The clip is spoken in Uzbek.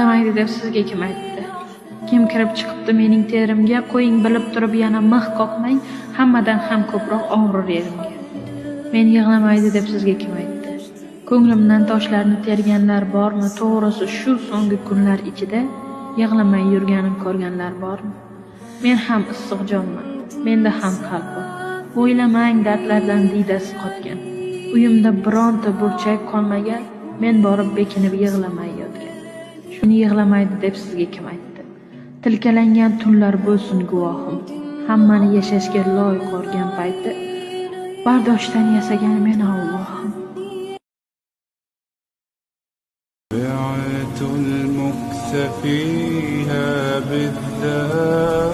yig'lamaydi deb sizga kim aytdi? Kim kirib chiqibdi mening terimga? Qo'ying, bilib turib yana mix qoqmang, hammadan ham ko'proq og'rir yerimga. Men yig'lamaydi deb sizga kim aytdi? Ko'nglimdan toshlarni terganlar bormi? To'g'risi shu so'nggi kunlar ichida yig'lamay yurganim ko'rganlar bormi? Men ham issiq jonman, menda ham qalb bor. O'ylamang, dardlardan diydasi qotgan. Uyimda bironta burchak qolmagan, men borib bekinib yig'lamay yotgan. Shuni yig'lamaydi deb sizga kim aytdi? Tilkalangan tunlar bo'lsin guvohim. Hammani yashashga loyiq ko'rgan payti bardoshdan yasagan men Allohim. بعت المكس فيها بالذهب